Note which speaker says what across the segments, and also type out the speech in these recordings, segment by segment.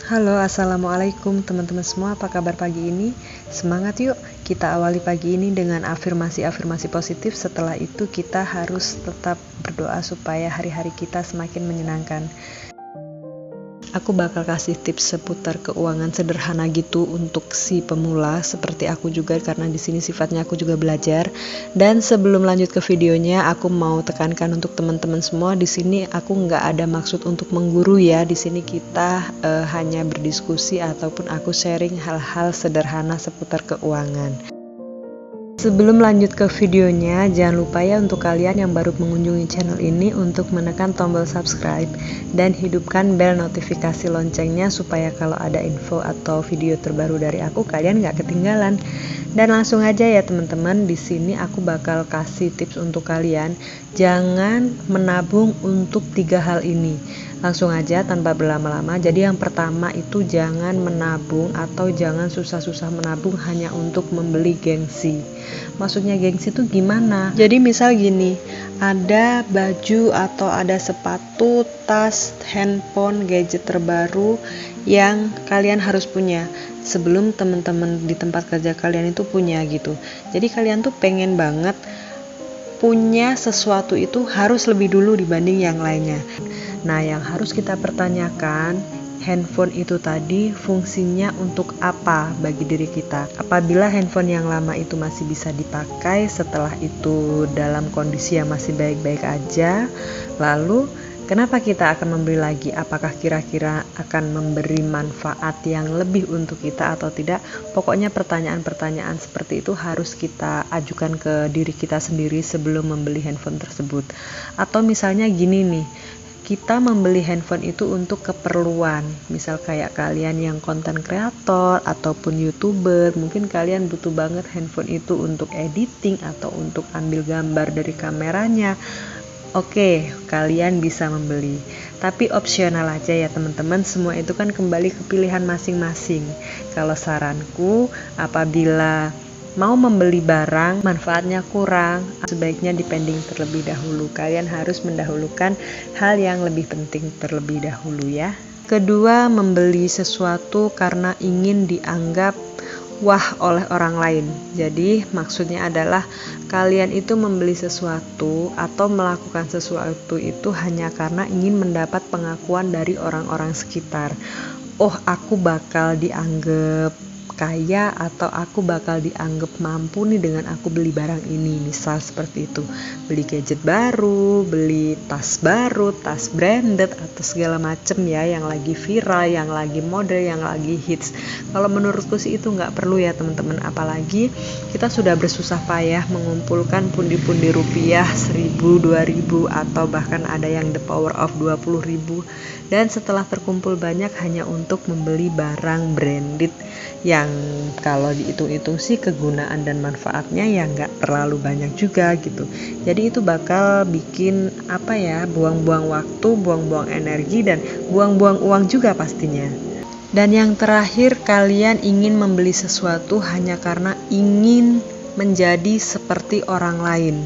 Speaker 1: Halo, assalamualaikum teman-teman semua. Apa kabar pagi ini? Semangat yuk, kita awali pagi ini dengan afirmasi-afirmasi positif. Setelah itu kita harus tetap berdoa supaya hari-hari kita semakin menyenangkan. Aku bakal kasih tips seputar keuangan sederhana gitu untuk si pemula seperti aku juga, karena di sini sifatnya aku juga belajar. Dan sebelum lanjut ke videonya, aku mau tekankan untuk teman-teman semua, di sini aku nggak ada maksud untuk mengguru ya. Di sini kita hanya berdiskusi ataupun aku sharing hal-hal sederhana seputar keuangan. Sebelum lanjut ke videonya, jangan lupa ya untuk kalian yang baru mengunjungi channel ini untuk menekan tombol subscribe dan hidupkan bel notifikasi loncengnya supaya kalau ada info atau video terbaru dari aku kalian gak ketinggalan. Dan langsung aja ya teman-teman, di sini aku bakal kasih tips untuk kalian. Jangan menabung untuk 3 hal ini. Langsung aja tanpa berlama-lama. Jadi yang pertama itu jangan menabung atau jangan susah-susah menabung hanya untuk membeli gengsi. Maksudnya gengsi itu gimana? Jadi misal gini, ada baju atau ada sepatu, tas, handphone, gadget terbaru yang kalian harus punya sebelum teman-teman di tempat kerja kalian itu punya gitu. Jadi kalian tuh pengen banget punya sesuatu itu harus lebih dulu dibanding yang lainnya. Nah, yang harus kita pertanyakan, handphone itu tadi fungsinya untuk apa bagi diri kita? Apabila handphone yang lama itu masih bisa dipakai, setelah itu dalam kondisi yang masih baik-baik aja, lalu kenapa kita akan membeli lagi? Apakah kira-kira akan memberi manfaat yang lebih untuk kita atau tidak? Pokoknya pertanyaan-pertanyaan seperti itu harus kita ajukan ke diri kita sendiri sebelum membeli handphone tersebut. Atau misalnya gini nih, kita membeli handphone itu untuk keperluan, misal kayak kalian yang konten kreator ataupun youtuber, mungkin kalian butuh banget handphone itu untuk editing atau untuk ambil gambar dari kameranya. Oke, kalian bisa membeli, tapi opsional aja ya teman-teman. Semua itu kan kembali ke pilihan masing-masing. Kalau saranku, apabila mau membeli barang manfaatnya kurang, sebaiknya dipending terlebih dahulu. Kalian harus mendahulukan hal yang lebih penting terlebih dahulu ya. Kedua, membeli sesuatu karena ingin dianggap wah oleh orang lain. Jadi maksudnya adalah kalian itu membeli sesuatu atau melakukan sesuatu itu hanya karena ingin mendapat pengakuan dari orang-orang sekitar. Oh, aku bakal dianggap kaya atau aku bakal dianggap mampu nih dengan aku beli barang ini. Misal seperti itu, beli gadget baru, beli tas baru, tas branded atau segala macem ya yang lagi viral, yang lagi model, yang lagi hits. Kalau menurutku sih itu nggak perlu ya teman-teman, apalagi kita sudah bersusah payah mengumpulkan pundi-pundi rupiah 1.000, 2.000 atau bahkan ada yang the power of 20.000, dan setelah terkumpul banyak hanya untuk membeli barang branded yang kalau dihitung-hitung sih kegunaan dan manfaatnya ya nggak terlalu banyak juga gitu. Jadi itu bakal bikin buang-buang waktu, buang-buang energi, dan buang-buang uang juga pastinya. Dan yang terakhir, kalian ingin membeli sesuatu hanya karena ingin menjadi seperti orang lain.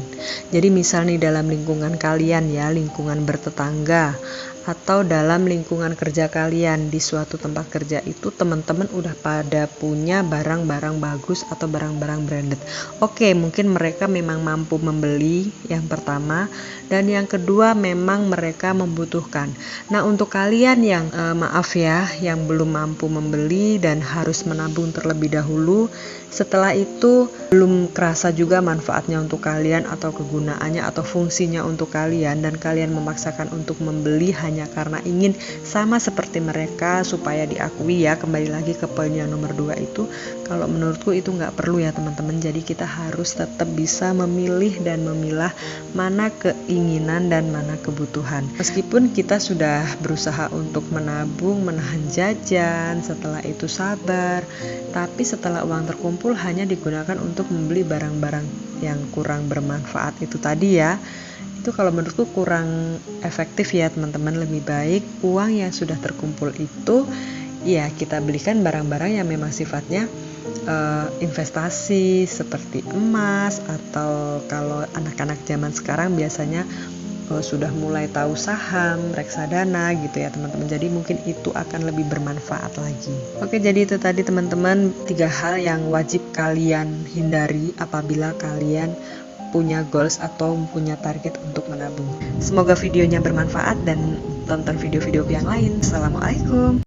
Speaker 1: Jadi misal nih dalam lingkungan kalian ya, lingkungan bertetangga, atau dalam lingkungan kerja kalian di suatu tempat kerja itu teman-teman udah pada punya barang-barang bagus atau barang-barang branded. Oke, mungkin mereka memang mampu membeli yang pertama, dan yang kedua memang mereka membutuhkan. Nah, untuk kalian yang yang belum mampu membeli dan harus menabung terlebih dahulu, setelah itu belum kerasa juga manfaatnya untuk kalian atau kegunaannya atau fungsinya untuk kalian, dan kalian memaksakan untuk membeli hanya karena ingin sama seperti mereka supaya diakui ya. Kembali lagi ke poin yang nomor 2 itu, kalau menurutku itu nggak perlu ya teman-teman. Jadi kita harus tetap bisa memilih dan memilah mana keinginan dan mana kebutuhan. Meskipun kita sudah berusaha untuk menabung, menahan jajan, setelah itu sabar, tapi setelah uang terkumpul hanya digunakan untuk membeli barang-barang yang kurang bermanfaat itu tadi ya. Itu kalau menurutku kurang efektif ya teman-teman. Lebih baik uang yang sudah terkumpul itu ya kita belikan barang-barang yang memang sifatnya investasi seperti emas, atau kalau anak-anak zaman sekarang biasanya sudah mulai tahu saham, reksadana gitu ya teman-teman. Jadi mungkin itu akan lebih bermanfaat lagi. Oke, jadi itu tadi teman-teman 3 hal yang wajib kalian hindari apabila kalian punya goals atau punya target untuk menabung. Semoga videonya bermanfaat dan tonton video-video yang lain. Assalamualaikum.